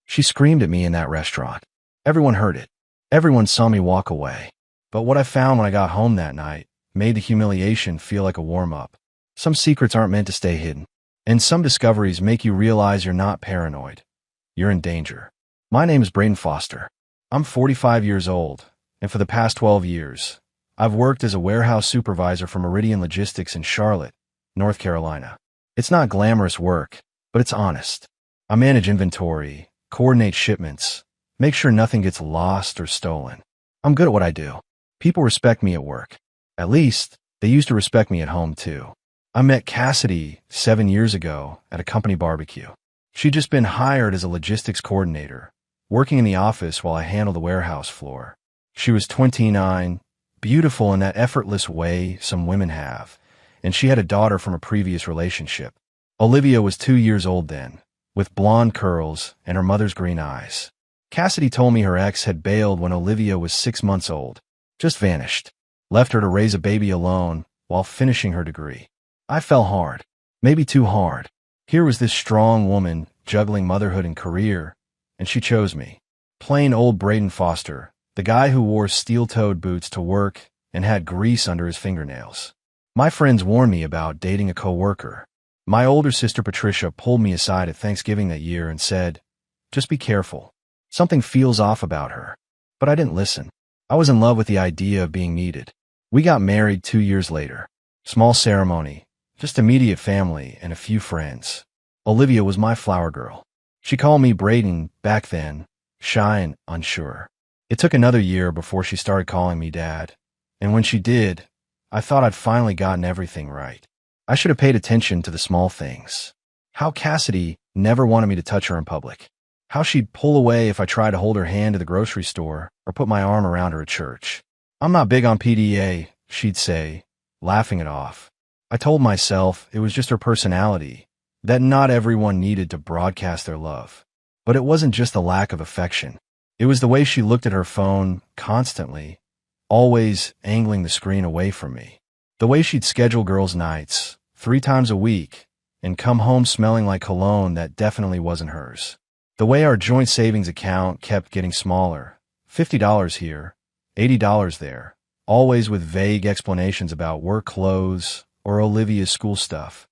She screamed at me in that restaurant. Everyone heard it. Everyone saw me walk away. But what I found when I got home that night made the humiliation feel like a warm-up. Some secrets aren't meant to stay hidden. And some discoveries make you realize you're not paranoid. You're in danger. My name is Braden Foster. I'm 45 years old, and for the past 12 years, I've worked as a warehouse supervisor for Meridian Logistics in Charlotte, North Carolina. It's not glamorous work, but it's honest. I manage inventory, coordinate shipments, make sure nothing gets lost or stolen. I'm good at what I do. People respect me at work. At least, they used to respect me at home, too. I met Cassidy 7 years ago at a company barbecue. She'd just been hired as a logistics coordinator, working in the office while I handled the warehouse floor. She was 29, beautiful in that effortless way some women have, and she had a daughter from a previous relationship. Olivia was 2 years old then, with blonde curls and her mother's green eyes. Cassidy told me her ex had bailed when Olivia was 6 months old, just vanished, left her to raise a baby alone while finishing her degree. I fell hard, maybe too hard. Here was this strong woman juggling motherhood and career, and she chose me. Plain old Braden Foster, the guy who wore steel-toed boots to work and had grease under his fingernails. My friends warned me about dating a coworker. My older sister Patricia pulled me aside at Thanksgiving that year and said, "Just be careful. Something feels off about her." But I didn't listen. I was in love with the idea of being needed. We got married 2 years later. Small ceremony, just immediate family and a few friends. Olivia was my flower girl. She called me Braden back then, shy and unsure. It took another year before she started calling me Dad, and when she did, I thought I'd finally gotten everything right. I should have paid attention to the small things. How Cassidy never wanted me to touch her in public. How she'd pull away if I tried to hold her hand to the grocery store or put my arm around her at church. "I'm not big on PDA," she'd say, laughing it off. I told myself it was just her personality, that not everyone needed to broadcast their love. But it wasn't just the lack of affection. It was the way she looked at her phone constantly, always angling the screen away from me. The way she'd schedule girls' nights 3 times a week and come home smelling like cologne that definitely wasn't hers. The way our joint savings account kept getting smaller, $50 here, $80 there, always with vague explanations about work clothes or Olivia's school stuff.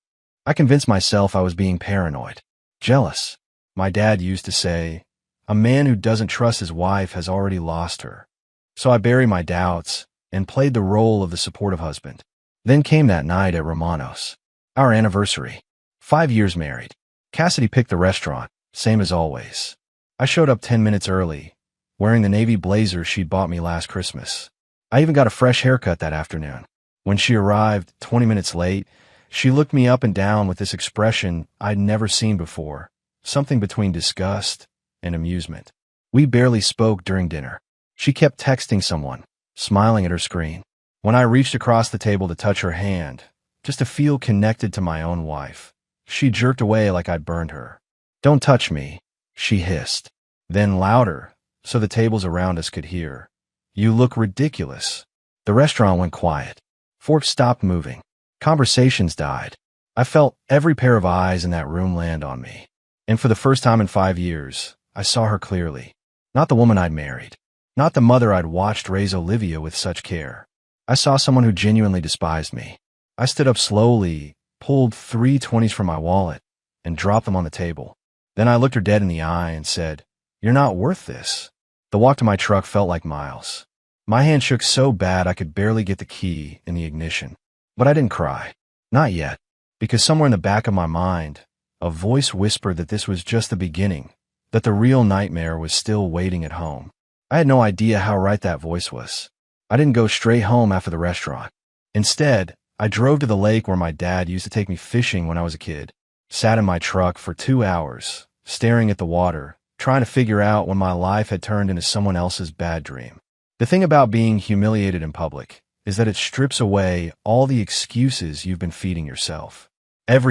I convinced myself I was being paranoid, jealous. My dad used to say, "A man who doesn't trust his wife has already lost her." So I buried my doubts and played the role of the supportive husband. Then came that night at Romano's, our anniversary. 5 years married. Cassidy picked the restaurant, same as always. I showed up 10 minutes early, wearing the navy blazer she'd bought me last Christmas. I even got a fresh haircut that afternoon. When she arrived 20 minutes late, she looked me up and down with this expression I'd never seen before, something between disgust and amusement. We barely spoke during dinner. She kept texting someone, smiling at her screen. When I reached across the table to touch her hand, just to feel connected to my own wife, she jerked away like I'd burned her. "Don't touch me," she hissed. Then louder, so the tables around us could hear, "You look ridiculous." The restaurant went quiet. Forks stopped moving. Conversations died. I felt every pair of eyes in that room land on me. And for the first time in 5 years, I saw her clearly. Not the woman I'd married. Not the mother I'd watched raise Olivia with such care. I saw someone who genuinely despised me. I stood up slowly, pulled 3 20s from my wallet, and dropped them on the table. Then I looked her dead in the eye and said, "You're not worth this." The walk to my truck felt like miles. My hand shook so bad I could barely get the key in the ignition. But I didn't cry. Not yet. Because somewhere in the back of my mind, a voice whispered that this was just the beginning, that the real nightmare was still waiting at home. I had no idea how right that voice was. I didn't go straight home after the restaurant. Instead, I drove to the lake where my dad used to take me fishing when I was a kid, sat in my truck for 2 hours, staring at the water, trying to figure out when my life had turned into someone else's bad dream. The thing about being humiliated in public is that it strips away all the excuses you've been feeding yourself.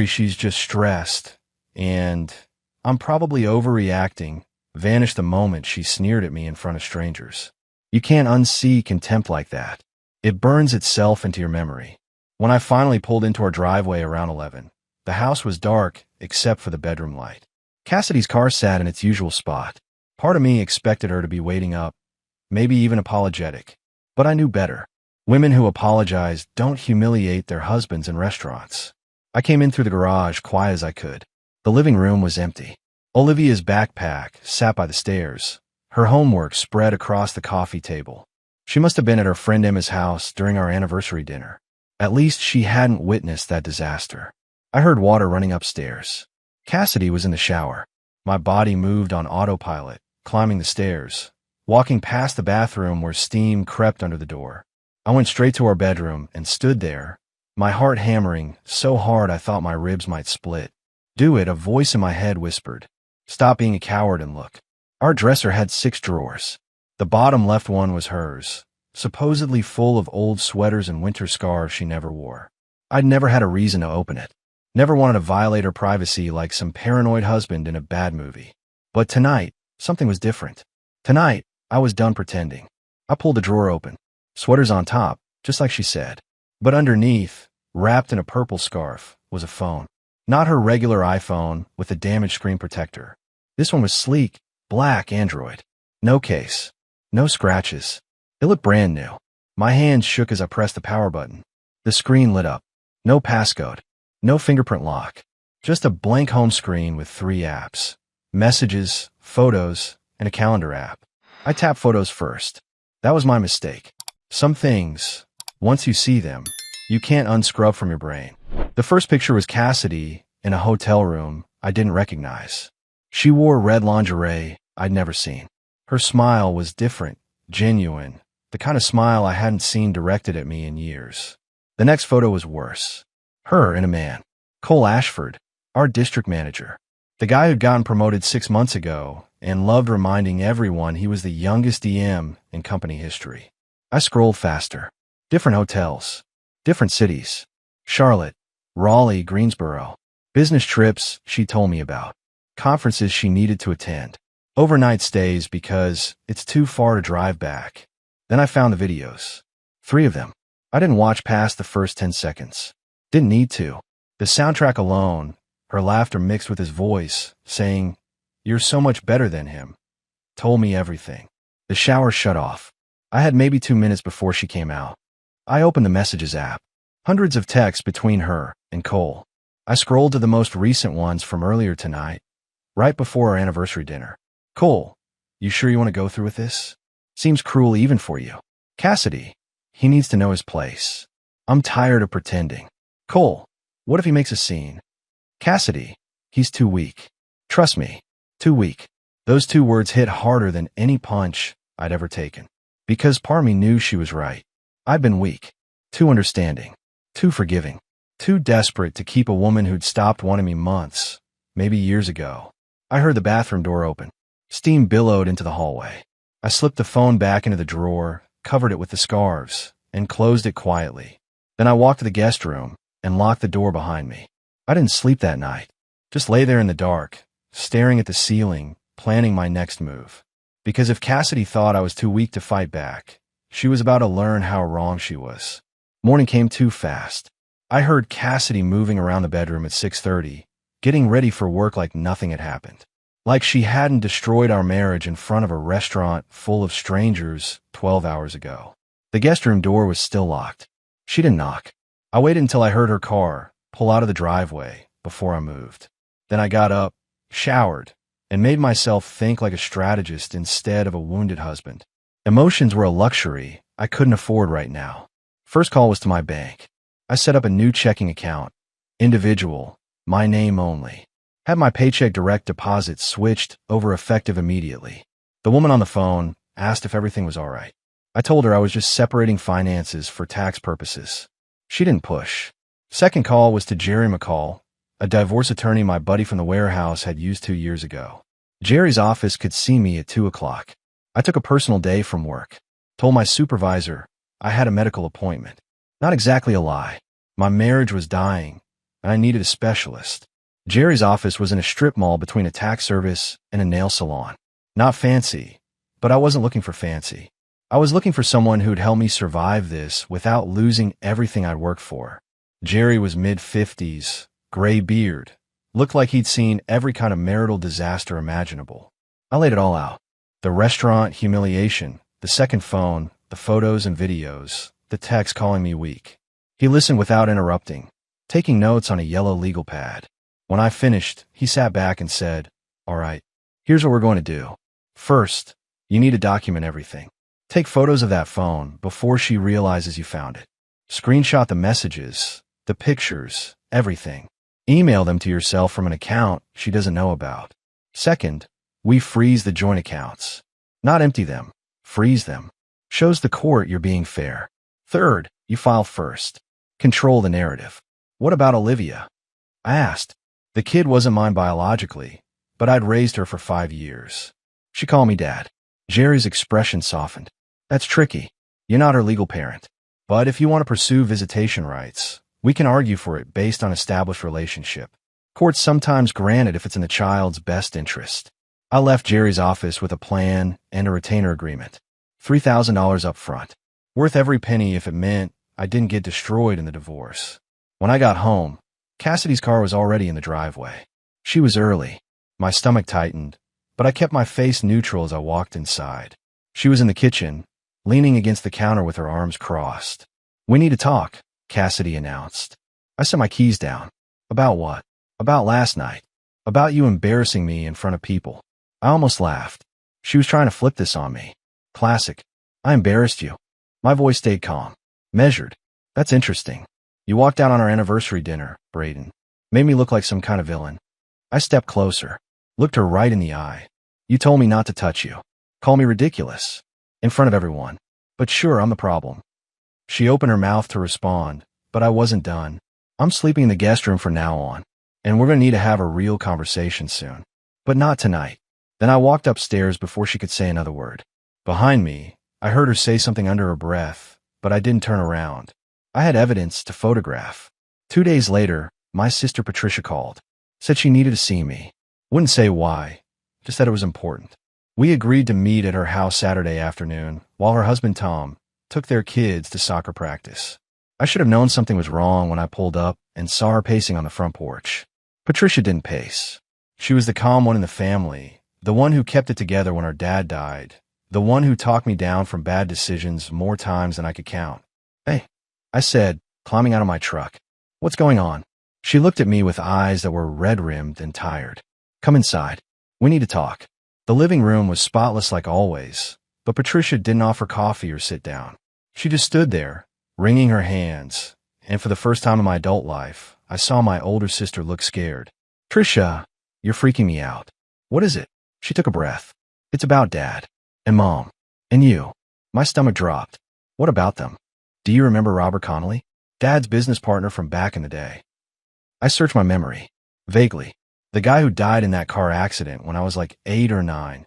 "She's just stressed," and "I'm probably overreacting," vanished the moment she sneered at me in front of strangers. You can't unsee contempt like that. It burns itself into your memory. When I finally pulled into our driveway around 11, the house was dark except for the bedroom light. Cassidy's car sat in its usual spot. Part of me expected her to be waiting up, maybe even apologetic. But I knew better. Women who apologize don't humiliate their husbands in restaurants. I came in through the garage quiet as I could. The living room was empty. Olivia's backpack sat by the stairs, her homework spread across the coffee table. She must have been at her friend Emma's house during our anniversary dinner. At least she hadn't witnessed that disaster. I heard water running upstairs. Cassidy was in the shower. My body moved on autopilot, climbing the stairs, walking past the bathroom where steam crept under the door. I went straight to our bedroom and stood there, my heart hammering so hard I thought my ribs might split. "Do it," a voice in my head whispered. "Stop being a coward and look." Our dresser had 6 drawers. The bottom left one was hers, supposedly full of old sweaters and winter scarves she never wore. I'd never had a reason to open it. Never wanted to violate her privacy like some paranoid husband in a bad movie. But tonight, something was different. Tonight, I was done pretending. I pulled the drawer open. Sweaters on top, just like she said. But underneath, wrapped in a purple scarf, was a phone. Not her regular iPhone with a damaged screen protector. This one was sleek, black Android. No case. No scratches. It looked brand new. My hands shook as I pressed the power button. The screen lit up. No passcode. No fingerprint lock. Just a blank home screen with 3 apps. Messages, photos, and a calendar app. I tapped photos first. That was my mistake. Some things, once you see them, you can't unscrub from your brain. The first picture was Cassidy in a hotel room I didn't recognize. She wore red lingerie I'd never seen. Her smile was different, genuine, the kind of smile I hadn't seen directed at me in years. The next photo was worse. Her and a man. Cole Ashford, our district manager. The guy who'd gotten promoted 6 months ago and loved reminding everyone he was the youngest DM in company history. I scrolled faster. Different hotels. Different cities. Charlotte, Raleigh, Greensboro. Business trips she told me about. Conferences she needed to attend. Overnight stays because it's too far to drive back. Then I found the videos. 3 of them. I didn't watch past the first 10 seconds. Didn't need to. The soundtrack alone, her laughter mixed with his voice, saying, "You're so much better than him," told me everything. The shower shut off. I had maybe 2 minutes before she came out. I opened the Messages app. Hundreds of texts between her and Cole. I scrolled to the most recent ones from earlier tonight, right before our anniversary dinner. "Cole, you sure you want to go through with this? Seems cruel even for you." "Cassidy, he needs to know his place. I'm tired of pretending." "Cole, what if he makes a scene?" "Cassidy, he's too weak. Trust me, too weak." Those 2 words hit harder than any punch I'd ever taken. Because part of me knew she was right. I'd been weak. Too understanding. Too forgiving. Too desperate to keep a woman who'd stopped wanting me months, maybe years ago. I heard the bathroom door open. Steam billowed into the hallway. I slipped the phone back into the drawer, covered it with the scarves, and closed it quietly. Then I walked to the guest room and locked the door behind me. I didn't sleep that night. Just lay there in the dark, staring at the ceiling, planning my next move. Because if Cassidy thought I was too weak to fight back, she was about to learn how wrong she was. Morning came too fast. I heard Cassidy moving around the bedroom at 6:30, getting ready for work like nothing had happened. Like she hadn't destroyed our marriage in front of a restaurant full of strangers 12 hours ago. The guest room door was still locked. She didn't knock. I waited until I heard her car pull out of the driveway before I moved. Then I got up, showered, and made myself think like a strategist instead of a wounded husband. Emotions were a luxury I couldn't afford right now. First call was to my bank. I set up a new checking account. Individual, my name only. Had my paycheck direct deposit switched over effective immediately. The woman on the phone asked if everything was all right. I told her I was just separating finances for tax purposes. She didn't push. Second call was to Jerry McCall, a divorce attorney my buddy from the warehouse had used 2 years ago. Jerry's office could see me at 2 o'clock. I took a personal day from work. Told my supervisor I had a medical appointment. Not exactly a lie. My marriage was dying, and I needed a specialist. Jerry's office was in a strip mall between a tax service and a nail salon. Not fancy, but I wasn't looking for fancy. I was looking for someone who'd help me survive this without losing everything I'd worked for. Jerry was mid-50s, gray beard, Looked like he'd seen every kind of marital disaster imaginable. I laid it all out. The restaurant humiliation, the second phone, the photos and videos, the text calling me weak. He listened without interrupting, taking notes on a yellow legal pad. When I finished, he sat back and said, "All right, here's what we're going to do. First, you need to document everything. Take photos of that phone before she realizes you found it. Screenshot the messages, the pictures, everything. Email them to yourself from an account she doesn't know about. Second, we freeze the joint accounts. Not empty them, freeze them. Shows the court you're being fair. Third, you file first. Control the narrative." "What about Olivia?" I asked. The kid wasn't mine biologically, but I'd raised her for 5 years. She called me Dad. Jerry's expression softened. "That's tricky. You're not her legal parent. But if you want to pursue visitation rights, we can argue for it based on established relationship. Courts sometimes grant it if it's in the child's best interest." I left Jerry's office with a plan and a retainer agreement. $3,000 up front. Worth every penny if it meant I didn't get destroyed in the divorce. When I got home, Cassidy's car was already in the driveway. She was early. My stomach tightened, but I kept my face neutral as I walked inside. She was in the kitchen, leaning against the counter with her arms crossed. "We need to talk," Cassidy announced. I set my keys down. "About what?" "About last night. About you embarrassing me in front of people." I almost laughed. She was trying to flip this on me. Classic. "I embarrassed you." My voice stayed calm, measured. "That's interesting. You walked out on our anniversary dinner, Braden. Made me look like some kind of villain." I stepped closer, looked her right in the eye. "You told me not to touch you. Call me ridiculous. In front of everyone. But sure, I'm the problem." She opened her mouth to respond, but I wasn't done. "I'm sleeping in the guest room from now on, and we're going to need to have a real conversation soon. But not tonight." Then I walked upstairs before she could say another word. Behind me, I heard her say something under her breath, but I didn't turn around. I had evidence to photograph. 2 days later, my sister Patricia called. Said she needed to see me. Wouldn't say why, just that it was important. We agreed to meet at her house Saturday afternoon, while her husband Tom took their kids to soccer practice. I should have known something was wrong when I pulled up and saw her pacing on the front porch. Patricia didn't pace. She was the calm one in the family, the one who kept it together when her dad died, the one who talked me down from bad decisions more times than I could count. "Hey," I said, climbing out of my truck. "What's going on?" She looked at me with eyes that were red-rimmed and tired. "Come inside. We need to talk." The living room was spotless like always, but Patricia didn't offer coffee or sit down. She just stood there, wringing her hands, and for the first time in my adult life, I saw my older sister look scared. "Trisha, you're freaking me out." "What is it?" She took a breath. "It's about Dad, and Mom, and you." My stomach dropped. "What about them?" "Do you remember Robert Connolly? Dad's business partner from back in the day." I searched my memory. Vaguely. The guy who died in that car accident when I was like 8 or 9.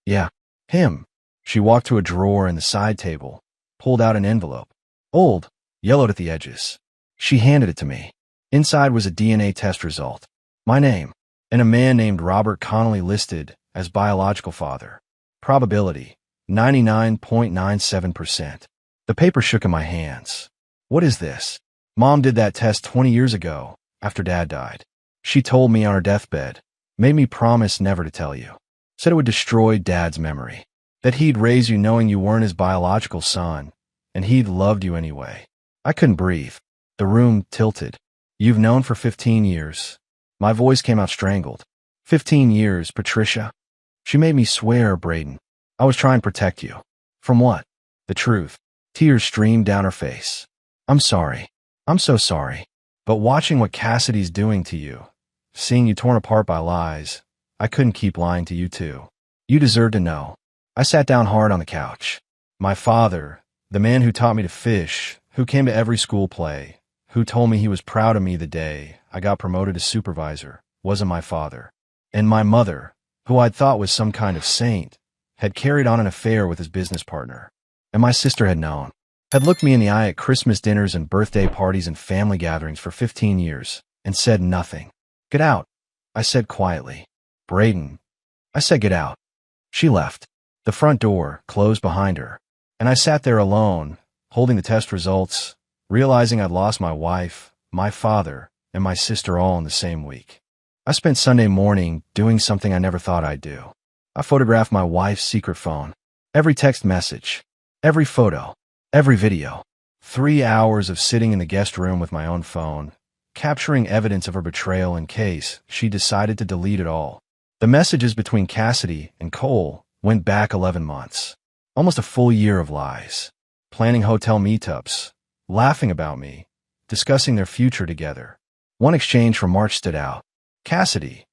"Yeah, him." She walked to a drawer in the side table, pulled out an envelope. Old, yellowed at the edges. She handed it to me. Inside was a DNA test result. My name, and a man named Robert Connolly listed as biological father. Probability, 99.97%. The paper shook in my hands. "What is this?" "Mom did that test 20 years ago, after Dad died. She told me on her deathbed, made me promise never to tell you. Said it would destroy Dad's memory. That he'd raise you knowing you weren't his biological son, and he'd loved you anyway." I couldn't breathe. The room tilted. "You've known for 15 years. My voice came out strangled. 15 years, Patricia. She made me swear, Braden. I was trying to protect you. From what? The truth. Tears streamed down her face. "I'm sorry. I'm so sorry. But watching what Cassidy's doing to you, seeing you torn apart by lies, I couldn't keep lying to you too. You deserve to know." I sat down hard on the couch. My father, the man who taught me to fish, who came to every school play, who told me he was proud of me the day I got promoted to supervisor, wasn't my father. And my mother, who I'd thought was some kind of saint, had carried on an affair with his business partner. And my sister had known. Had looked me in the eye at Christmas dinners and birthday parties and family gatherings for 15 years, and said nothing. "Get out," I said quietly. "Braden." I said get out. She left. The front door closed behind her, and I sat there alone, holding the test results, realizing I'd lost my wife, my father, and my sister all in the same week. I spent Sunday morning doing something I never thought I'd do. I photographed my wife's secret phone. Every text message, every photo, every video. 3 hours of sitting in the guest room with my own phone, capturing evidence of her betrayal in case she decided to delete it all. The messages between Cassidy and Cole went back 11 months. Almost a full year of lies. Planning hotel meetups, laughing about me, discussing their future together. One exchange from March stood out. Cassidy,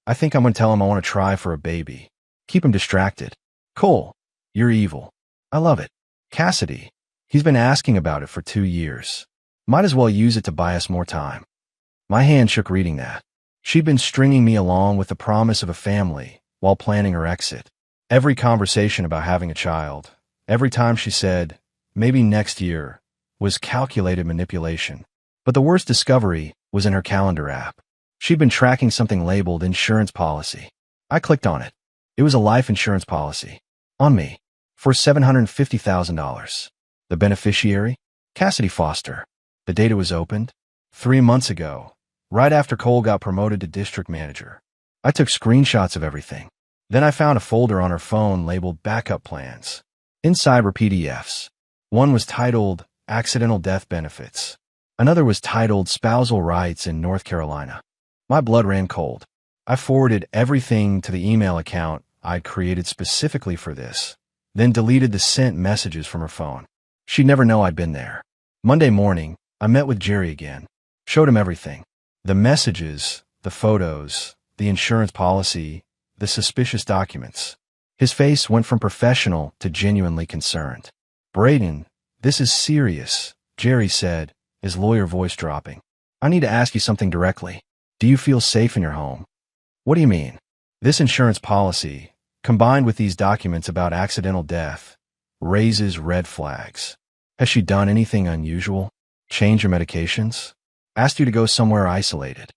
I think I'm going to tell him I want to try for a baby. Keep him distracted. Cole, you're evil. I love it. Cassidy, he's been asking about it for 2 years. Might as well use it to buy us more time. My hand shook reading that. She'd been stringing me along with the promise of a family while planning her exit. Every conversation about having a child, every time she said, maybe next year, was calculated manipulation. But the worst discovery was in her calendar app. She'd been tracking something labeled insurance policy. I clicked on it. It was a life insurance policy. On me. For $750,000. The beneficiary? Cassidy Foster. The data was opened 3 months ago, right after Cole got promoted to district manager. I took screenshots of everything. Then I found a folder on her phone labeled Backup Plans. Inside were PDFs. One was titled Accidental Death Benefits. Another was titled Spousal Rights in North Carolina. My blood ran cold. I forwarded everything to the email account I'd created specifically for this, then deleted the sent messages from her phone. She'd never know I'd been there. Monday morning, I met with Jerry again. Showed him everything. The messages, the photos, the insurance policy, the suspicious documents. His face went from professional to genuinely concerned. Braden, this is serious, Jerry said, his lawyer voice dropping. I need to ask you something directly. Do you feel safe in your home? What do you mean? This insurance policy, combined with these documents about accidental death, raises red flags. Has she done anything unusual? Changed your medications? Asked you to go somewhere isolated?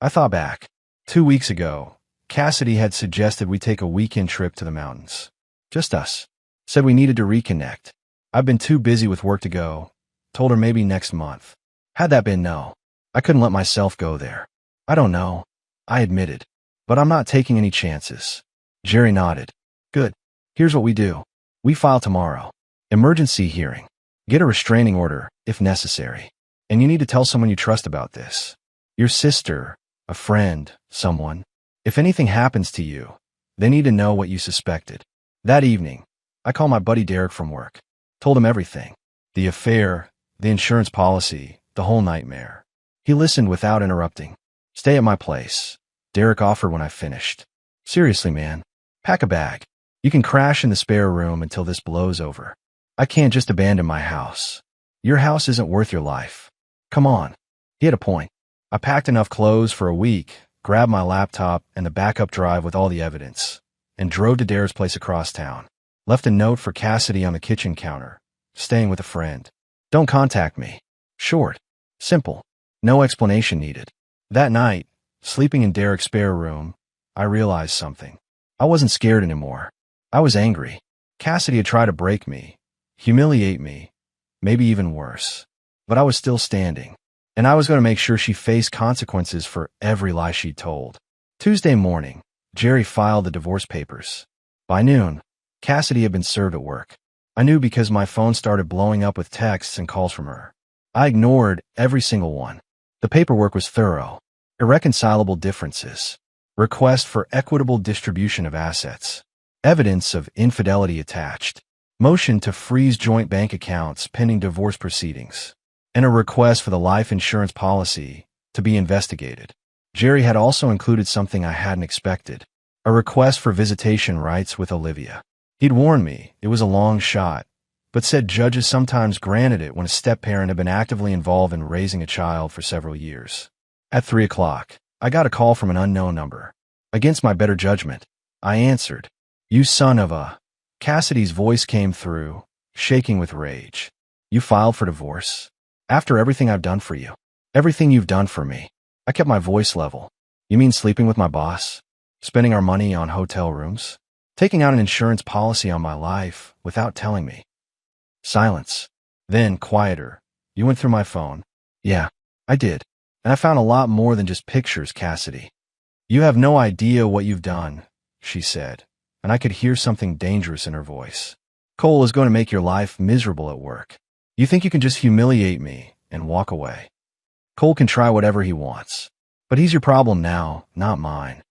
I thought back. 2 weeks ago, Cassidy had suggested we take a weekend trip to the mountains. Just us. Said we needed to reconnect. I've been too busy with work to go. Told her maybe next month. Had that been no, I couldn't let myself go there. I don't know, I admitted. But I'm not taking any chances. Jerry nodded. Good. Here's what we do. We file tomorrow. Emergency hearing. Get a restraining order, if necessary. And you need to tell someone you trust about this. Your sister, a friend, someone. If anything happens to you, they need to know what you suspected. That evening, I called my buddy Derek from work. Told him everything. The affair, the insurance policy, the whole nightmare. He listened without interrupting. Stay at my place, Derek offered when I finished. Seriously, man. Pack a bag. You can crash in the spare room until this blows over. I can't just abandon my house. Your house isn't worth your life. Come on. He had a point. I packed enough clothes for a week, grabbed my laptop and the backup drive with all the evidence, and drove to Derek's place across town. Left a note for Cassidy on the kitchen counter. Staying with a friend. Don't contact me. Short. Simple. No explanation needed. That night, sleeping in Derek's spare room, I realized something. I wasn't scared anymore. I was angry. Cassidy had tried to break me, humiliate me, maybe even worse. But I was still standing, and I was going to make sure she faced consequences for every lie she'd told. Tuesday morning, Jerry filed the divorce papers. By noon, Cassidy had been served at work. I knew because my phone started blowing up with texts and calls from her. I ignored every single one. The paperwork was thorough. Irreconcilable differences. Request for equitable distribution of assets. Evidence of infidelity attached. Motion to freeze joint bank accounts pending divorce proceedings. And a request for the life insurance policy to be investigated. Jerry had also included something I hadn't expected. A request for visitation rights with Olivia. He'd warned me it was a long shot, but said judges sometimes granted it when a step-parent had been actively involved in raising a child for several years. At 3 o'clock, I got a call from an unknown number. Against my better judgment, I answered. You son of a... Cassidy's voice came through, shaking with rage. You filed for divorce? After everything I've done for you? Everything you've done for me? I kept my voice level. You mean sleeping with my boss? Spending our money on hotel rooms? Taking out an insurance policy on my life without telling me? Silence. Then, quieter. You went through my phone. Yeah, I did. And I found a lot more than just pictures, Cassidy. You have no idea what you've done, she said, and I could hear something dangerous in her voice. Cole is going to make your life miserable at work. You think you can just humiliate me and walk away. Cole can try whatever he wants, but he's your problem now, not mine.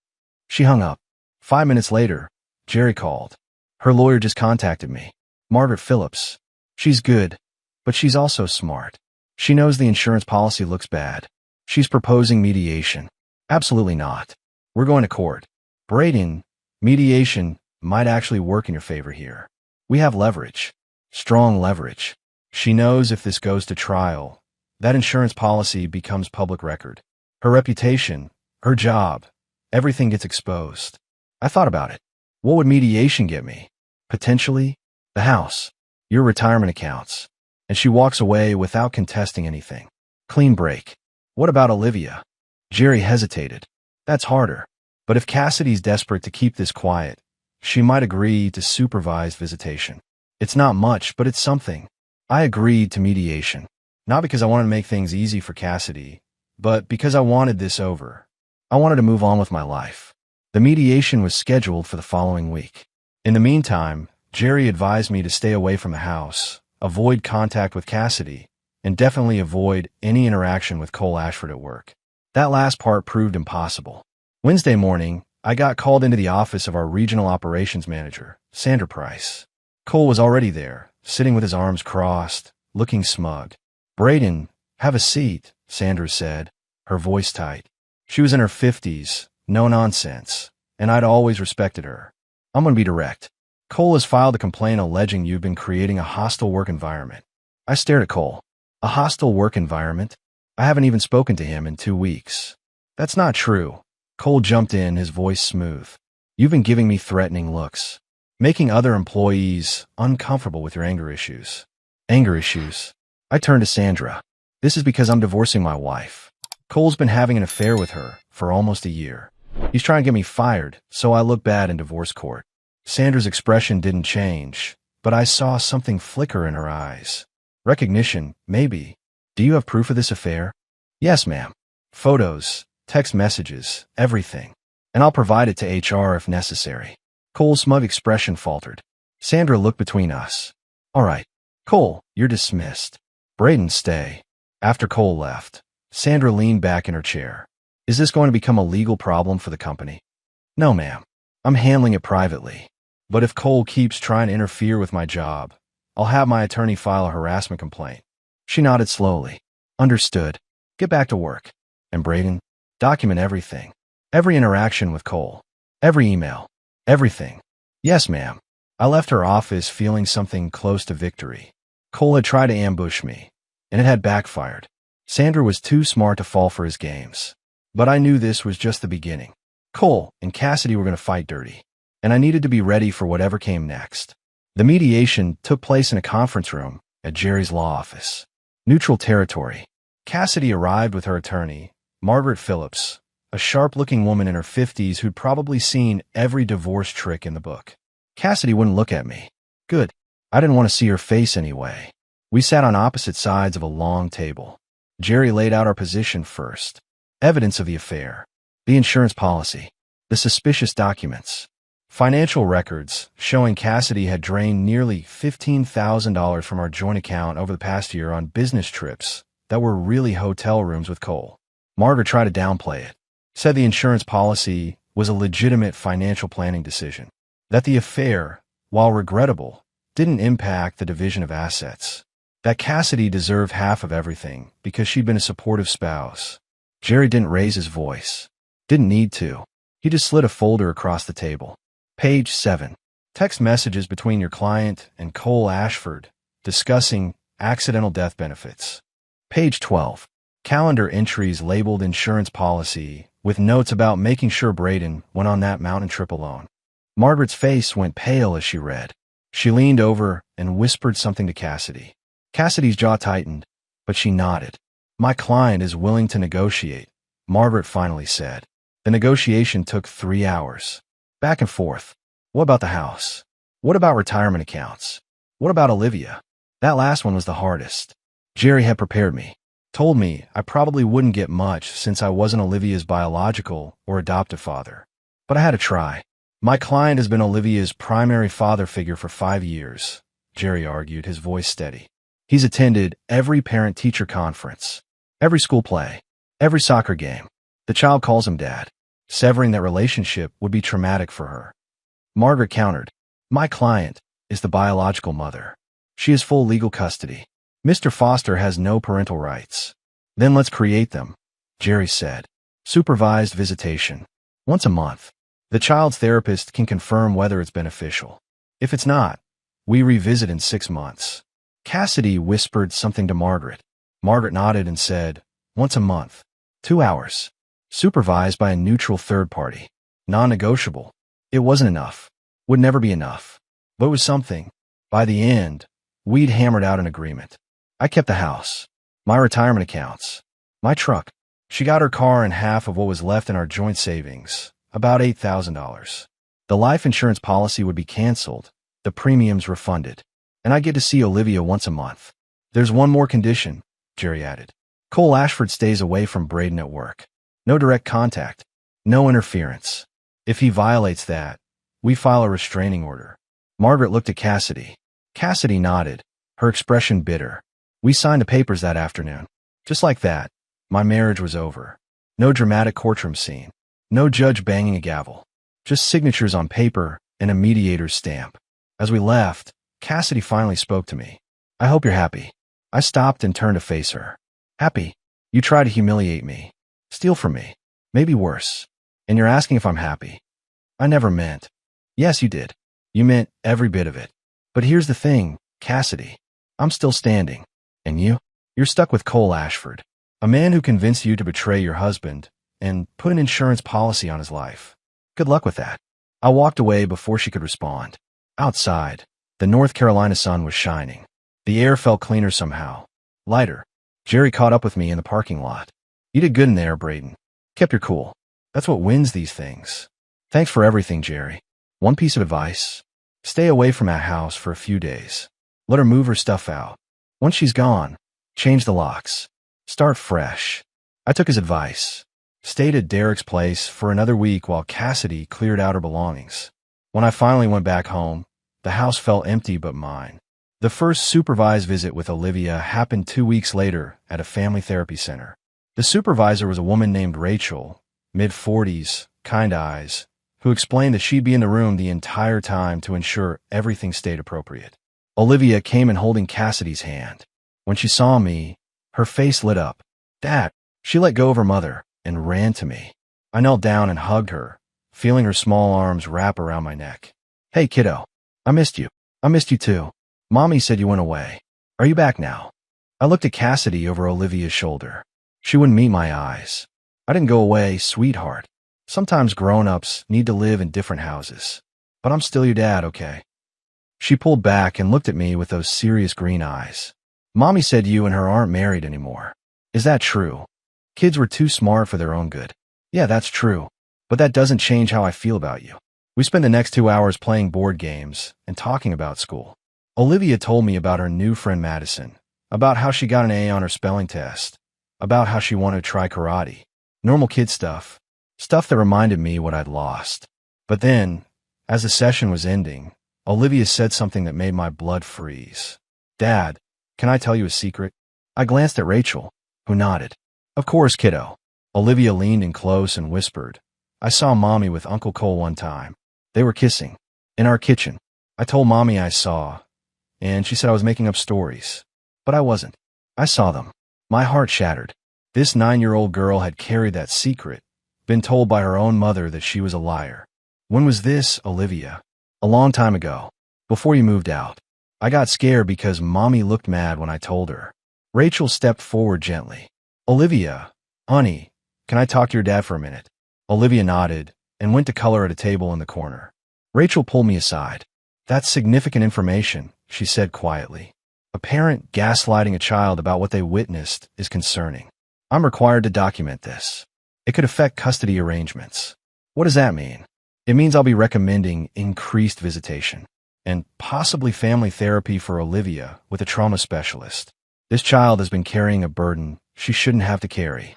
She hung up. 5 minutes later, Jerry called. Her lawyer just contacted me. Margaret Phillips. She's good, but she's also smart. She knows the insurance policy looks bad. She's proposing mediation. Absolutely not. We're going to court. Braden, mediation might actually work in your favor here. We have leverage. Strong leverage. She knows if this goes to trial, that insurance policy becomes public record. Her reputation, her job, everything gets exposed. I thought about it. What would mediation get me? Potentially, the house, your retirement accounts. And she walks away without contesting anything. Clean break. What about Olivia? Jerry hesitated. That's harder. But if Cassidy's desperate to keep this quiet, she might agree to supervised visitation. It's not much, but it's something. I agreed to mediation. Not because I wanted to make things easy for Cassidy, but because I wanted this over. I wanted to move on with my life. The mediation was scheduled for the following week. In the meantime, Jerry advised me to stay away from the house, avoid contact with Cassidy, and definitely avoid any interaction with Cole Ashford at work. That last part proved impossible. Wednesday morning, I got called into the office of our regional operations manager, Sandra Price. Cole was already there, sitting with his arms crossed, looking smug. Braden, have a seat, Sandra said, her voice tight. She was in her 50s, no nonsense, and I'd always respected her. I'm going to be direct. Cole has filed a complaint alleging you've been creating a hostile work environment. I stared at Cole. A hostile work environment? I haven't even spoken to him in 2 weeks. That's not true. Cole jumped in, his voice smooth. You've been giving me threatening looks, making other employees uncomfortable with your anger issues. Anger issues? I turned to Sandra. This is because I'm divorcing my wife. Cole's been having an affair with her for almost a year. He's trying to get me fired, so I look bad in divorce court. Sandra's expression didn't change, but I saw something flicker in her eyes. Recognition, maybe. Do you have proof of this affair? Yes, ma'am. Photos, text messages, everything. And I'll provide it to HR if necessary. Cole's smug expression faltered. Sandra looked between us. All right. Cole, you're dismissed. Braden, stay. After Cole left, Sandra leaned back in her chair. Is this going to become a legal problem for the company? No, ma'am. I'm handling it privately. But if Cole keeps trying to interfere with my job, I'll have my attorney file a harassment complaint. She nodded slowly. Understood. Get back to work. And Braden, document everything. Every interaction with Cole. Every email. Everything. Yes, ma'am. I left her office feeling something close to victory. Cole had tried to ambush me, and it had backfired. Sandra was too smart to fall for his games. But I knew this was just the beginning. Cole and Cassidy were going to fight dirty, and I needed to be ready for whatever came next. The mediation took place in a conference room at Jerry's law office. Neutral territory. Cassidy arrived with her attorney, Margaret Phillips, a sharp-looking woman in her 50s who'd probably seen every divorce trick in the book. Cassidy wouldn't look at me. Good. I didn't want to see her face anyway. We sat on opposite sides of a long table. Jerry laid out our position first. Evidence of the affair. The insurance policy. The suspicious documents. Financial records showing Cassidy had drained nearly $15,000 from our joint account over the past year on business trips that were really hotel rooms with Cole. Margaret tried to downplay it. Said the insurance policy was a legitimate financial planning decision. That the affair, while regrettable, didn't impact the division of assets. That Cassidy deserved half of everything because she'd been a supportive spouse. Jerry didn't raise his voice. Didn't need to. He just slid a folder across the table. Page 7. Text messages between your client and Cole Ashford discussing accidental death benefits. Page 12. Calendar entries labeled insurance policy with notes about making sure Braden went on that mountain trip alone. Margaret's face went pale as she read. She leaned over and whispered something to Cassidy. Cassidy's jaw tightened, but she nodded. My client is willing to negotiate, Margaret finally said. The negotiation took 3 hours. Back and forth. What about the house? What about retirement accounts? What about Olivia? That last one was the hardest. Jerry had prepared me. told me I probably wouldn't get much since I wasn't Olivia's biological or adoptive father. But I had to try. My client has been Olivia's primary father figure for 5 years, Jerry argued, his voice steady. He's attended every parent-teacher conference, every school play, every soccer game. The child calls him dad. Severing that relationship would be traumatic for her. Margaret countered, my client is the biological mother. She has full legal custody. Mr. Foster has no parental rights. Then let's create them, Jerry said. Supervised visitation. Once a month. The child's therapist can confirm whether it's beneficial. If it's not, we revisit in 6 months. Cassidy whispered something to Margaret. Margaret nodded and said, once a month. 2 hours. Supervised by a neutral third party. Non-negotiable. It wasn't enough. Would never be enough. But it was something. By the end, we'd hammered out an agreement. I kept the house, my retirement accounts, my truck. She got her car and half of what was left in our joint savings, about $8,000. The life insurance policy would be canceled, the premiums refunded, and I get to see Olivia once a month. There's one more condition, Jerry added. Cole Ashford stays away from Braden at work. No direct contact, no interference. If he violates that, we file a restraining order. Margaret looked at Cassidy. Cassidy nodded, her expression bitter. We signed the papers that afternoon. Just like that, my marriage was over. No dramatic courtroom scene. No judge banging a gavel. Just signatures on paper and a mediator's stamp. As we left, Cassidy finally spoke to me. I hope you're happy. I stopped and turned to face her. Happy? You try to humiliate me. Steal from me. Maybe worse. And you're asking if I'm happy. I never meant. Yes, you did. You meant every bit of it. But here's the thing, Cassidy. I'm still standing. And you? You're stuck with Cole Ashford, a man who convinced you to betray your husband and put an insurance policy on his life. Good luck with that. I walked away before she could respond. Outside, the North Carolina sun was shining. The air felt cleaner somehow. Lighter. Jerry caught up with me in the parking lot. You did good in there, Braden. Kept your cool. That's what wins these things. Thanks for everything, Jerry. One piece of advice. Stay away from that house for a few days. Let her move her stuff out. Once she's gone, change the locks. Start fresh. I took his advice. Stayed at Derek's place for another week while Cassidy cleared out her belongings. When I finally went back home, the house felt empty but mine. The first supervised visit with Olivia happened 2 weeks later at a family therapy center. The supervisor was a woman named Rachel, mid-40s, kind eyes, who explained that she'd be in the room the entire time to ensure everything stayed appropriate. Olivia came in holding Cassidy's hand. When she saw me, her face lit up. Dad! She let go of her mother and ran to me. I knelt down and hugged her, feeling her small arms wrap around my neck. Hey, kiddo. I missed you. I missed you too. Mommy said you went away. Are you back now? I looked at Cassidy over Olivia's shoulder. She wouldn't meet my eyes. I didn't go away, sweetheart. Sometimes grown-ups need to live in different houses. But I'm still your dad, okay? She pulled back and looked at me with those serious green eyes. Mommy said you and her aren't married anymore. Is that true? Kids were too smart for their own good. Yeah, that's true. But that doesn't change how I feel about you. We spent the next 2 hours playing board games and talking about school. Olivia told me about her new friend Madison, about how she got an A on her spelling test, about how she wanted to try karate. Normal kid stuff. Stuff that reminded me what I'd lost. But then, as the session was ending, Olivia said something that made my blood freeze. Dad, can I tell you a secret? I glanced at Rachel, who nodded. Of course, kiddo. Olivia leaned in close and whispered. I saw Mommy with Uncle Cole one time. They were kissing. In our kitchen. I told Mommy I saw, and she said I was making up stories. But I wasn't. I saw them. My heart shattered. This 9-year-old girl had carried that secret, been told by her own mother that she was a liar. When was this, Olivia? A long time ago. Before you moved out. I got scared because Mommy looked mad when I told her. Rachel stepped forward gently. Olivia, honey, can I talk to your dad for a minute? Olivia nodded and went to color at a table in the corner. Rachel pulled me aside. That's significant information, she said quietly. A parent gaslighting a child about what they witnessed is concerning. I'm required to document this. It could affect custody arrangements. What does that mean? It means I'll be recommending increased visitation and possibly family therapy for Olivia with a trauma specialist. This child has been carrying a burden she shouldn't have to carry.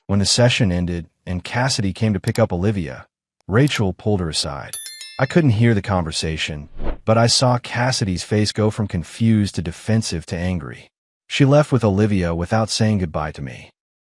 When the session ended and Cassidy came to pick up Olivia, Rachel pulled her aside. I couldn't hear the conversation, but I saw Cassidy's face go from confused to defensive to angry. She left with Olivia without saying goodbye to me.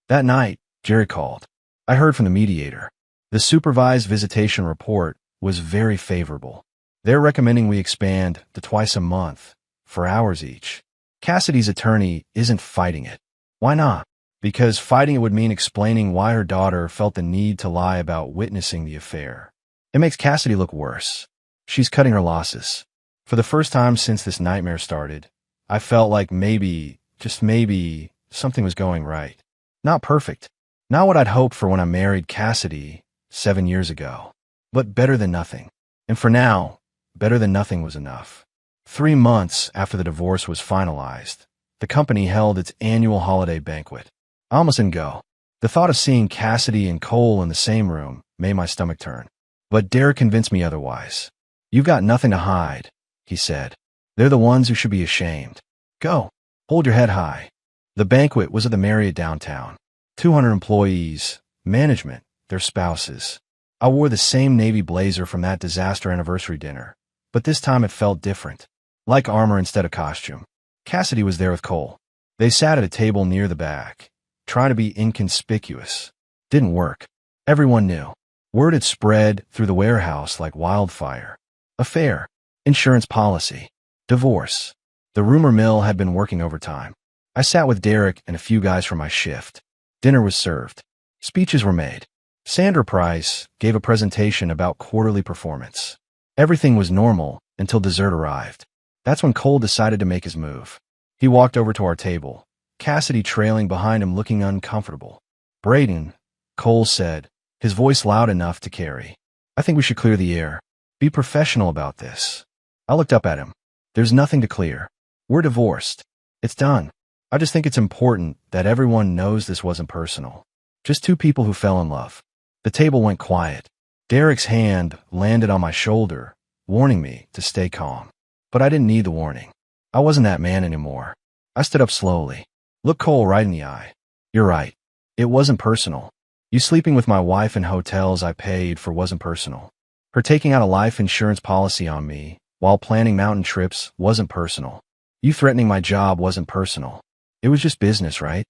That night, Jerry called. I heard from the mediator. The supervised visitation report was very favorable. They're recommending we expand to twice a month, for hours each. Cassidy's attorney isn't fighting it. Why not? Because fighting it would mean explaining why her daughter felt the need to lie about witnessing the affair. It makes Cassidy look worse. She's cutting her losses. For the first time since this nightmare started, I felt like maybe, just maybe, something was going right. Not perfect. Not what I'd hoped for when I married Cassidy 7 years ago. But better than nothing. And for now, better than nothing was enough. 3 months after the divorce was finalized, the company held its annual holiday banquet. I almost didn't go. The thought of seeing Cassidy and Cole in the same room made my stomach turn. But Derek convinced me otherwise. You've got nothing to hide, he said. They're the ones who should be ashamed. Go. Hold your head high. The banquet was at the Marriott downtown. 200 employees, management, their spouses. I wore the same navy blazer from that disaster anniversary dinner, but this time it felt different. Like armor instead of costume. Cassidy was there with Cole. They sat at a table near the back, trying to be inconspicuous. Didn't work. Everyone knew. Word had spread through the warehouse like wildfire. Affair. Insurance policy. Divorce. The rumor mill had been working overtime. I sat with Derek and a few guys from my shift. Dinner was served. Speeches were made. Sandra Price gave a presentation about quarterly performance. Everything was normal until dessert arrived. That's when Cole decided to make his move. He walked over to our table, Cassidy trailing behind him looking uncomfortable. Braden, Cole said, his voice loud enough to carry. I think we should clear the air. Be professional about this. I looked up at him. There's nothing to clear. We're divorced. It's done. I just think it's important that everyone knows this wasn't personal. Just two people who fell in love. The table went quiet. Derek's hand landed on my shoulder, warning me to stay calm. But I didn't need the warning. I wasn't that man anymore. I stood up slowly. Looked Cole right in the eye. You're right. It wasn't personal. You sleeping with my wife in hotels I paid for wasn't personal. Her taking out a life insurance policy on me while planning mountain trips wasn't personal. You threatening my job wasn't personal. It was just business, right?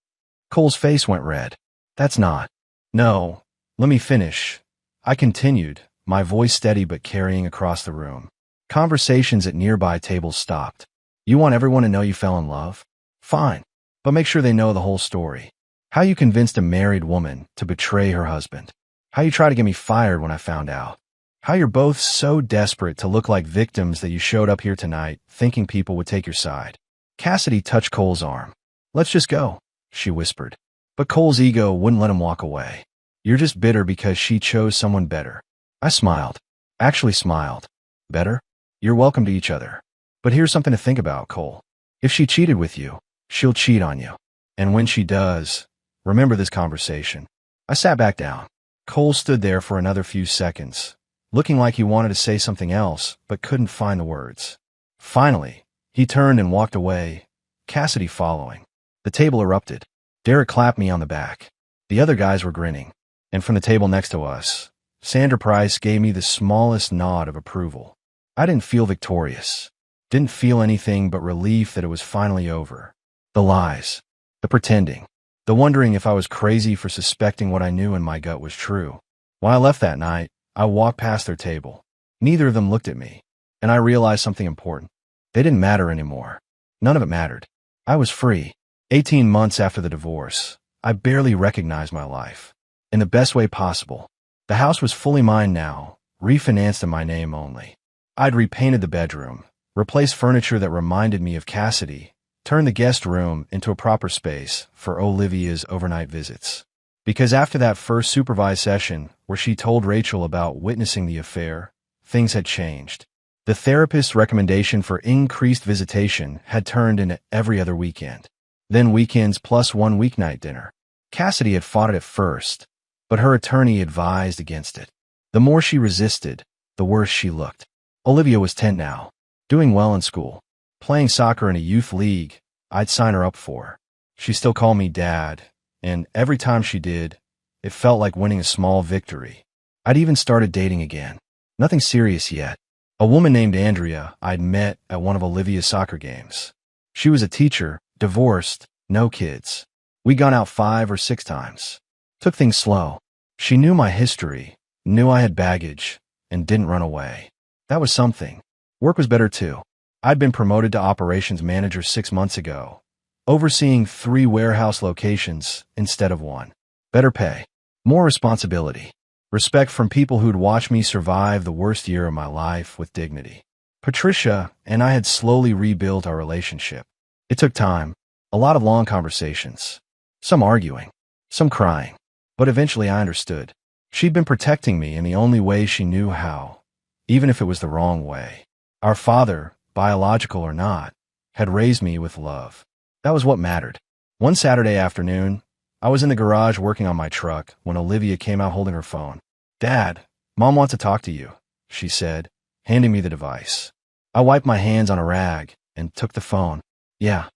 Cole's face went red. That's not. No. Let me finish. I continued, my voice steady but carrying across the room. Conversations at nearby tables stopped. You want everyone to know you fell in love? Fine. But make sure they know the whole story. How you convinced a married woman to betray her husband. How you tried to get me fired when I found out. How you're both so desperate to look like victims that you showed up here tonight thinking people would take your side. Cassidy touched Cole's arm. Let's just go, she whispered. But Cole's ego wouldn't let him walk away. You're just bitter because she chose someone better. I smiled. Actually smiled. Better? You're welcome to each other. But here's something to think about, Cole. If she cheated with you, she'll cheat on you. And when she does, remember this conversation. I sat back down. Cole stood there for another few seconds, looking like he wanted to say something else, but couldn't find the words. Finally, he turned and walked away, Cassidy following. The table erupted. Derek clapped me on the back. The other guys were grinning. And from the table next to us, Sandra Price gave me the smallest nod of approval. I didn't feel victorious. Didn't feel anything but relief that it was finally over. The lies. The pretending. The wondering if I was crazy for suspecting what I knew in my gut was true. When I left that night, I walked past their table. Neither of them looked at me. And I realized something important. They didn't matter anymore. None of it mattered. I was free. 18 months after the divorce, I barely recognized my life. In the best way possible. The house was fully mine now, refinanced in my name only. I'd repainted the bedroom, replaced furniture that reminded me of Cassidy, turned the guest room into a proper space for Olivia's overnight visits. Because after that first supervised session where she told Rachel about witnessing the affair, things had changed. The therapist's recommendation for increased visitation had turned into every other weekend. Then weekends plus one weeknight dinner. Cassidy had fought it at first, but her attorney advised against it. The more she resisted, the worse she looked. Olivia was 10 now, doing well in school, playing soccer in a youth league I'd sign her up for. She still called me Dad, and every time she did, it felt like winning a small victory. I'd even started dating again. Nothing serious yet. A woman named Andrea I'd met at one of Olivia's soccer games. She was a teacher, divorced, no kids. We'd gone out 5 or 6 times. Took things slow. She knew my history, knew I had baggage, and didn't run away. That was something. Work was better too. I'd been promoted to operations manager 6 months ago, overseeing 3 warehouse locations instead of 1. Better pay. More responsibility. Respect from people who'd watched me survive the worst year of my life with dignity. Patricia and I had slowly rebuilt our relationship. It took time, a lot of long conversations, some arguing, some crying, but eventually I understood. She'd been protecting me in the only way she knew how, even if it was the wrong way. Our father, biological or not, had raised me with love. That was what mattered. One Saturday afternoon, I was in the garage working on my truck when Olivia came out holding her phone. "Dad, Mom wants to talk to you," she said, handing me the device. I wiped my hands on a rag and took the phone. "Yeah,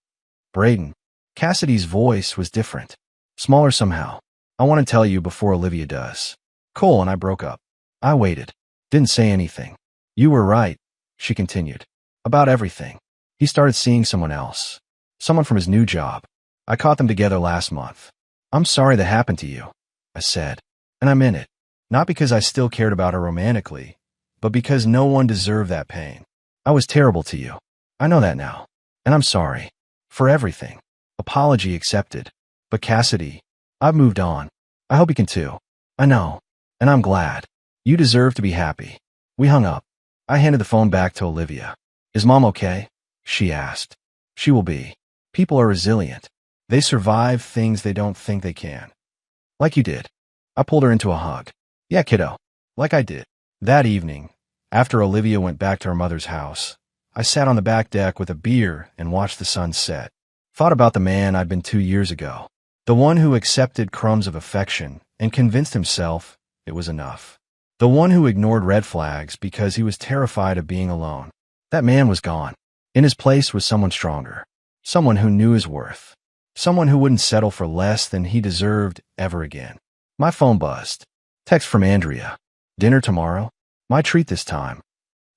Braden." Cassidy's voice was different, smaller somehow. "I want to tell you before Olivia does. Cole and I broke up." I waited, didn't say anything. "You were right," she continued, "about everything. He started seeing someone else, someone from his new job. I caught them together last month. I'm sorry that happened to you," I said, and I meant it. Not because I still cared about her romantically, but because no one deserved that pain. I was terrible to you. I know that now, and I'm sorry. For everything. Apology accepted. But Cassidy, I've moved on. I hope you can too. I know, and I'm glad. You deserve to be happy. We hung up. I handed the phone back to Olivia. "Is Mom okay?" she asked. "She will be. People are resilient. They survive things they don't think they can. Like you did." I pulled her into a hug. "Yeah, kiddo. Like I did." That evening, after Olivia went back to her mother's house, I sat on the back deck with a beer and watched the sun set. Thought about the man I'd been 2 years ago. The one who accepted crumbs of affection and convinced himself it was enough. The one who ignored red flags because he was terrified of being alone. That man was gone. In his place was someone stronger. Someone who knew his worth. Someone who wouldn't settle for less than he deserved ever again. My phone buzzed. Text from Andrea. "Dinner tomorrow? My treat this time."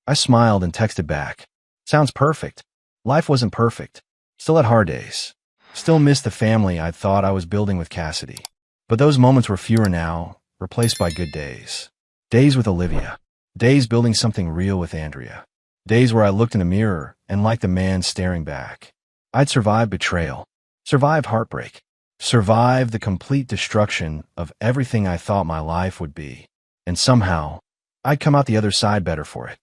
I smiled and texted back. "Sounds perfect." Life wasn't perfect. Still had hard days. Still missed the family I thought I was building with Cassidy. But those moments were fewer now, replaced by good days. Days with Olivia. Days building something real with Andrea. Days where I looked in the mirror and liked the man staring back. I'd survived betrayal. Survived heartbreak. Survived the complete destruction of everything I thought my life would be. And somehow, I'd come out the other side better for it.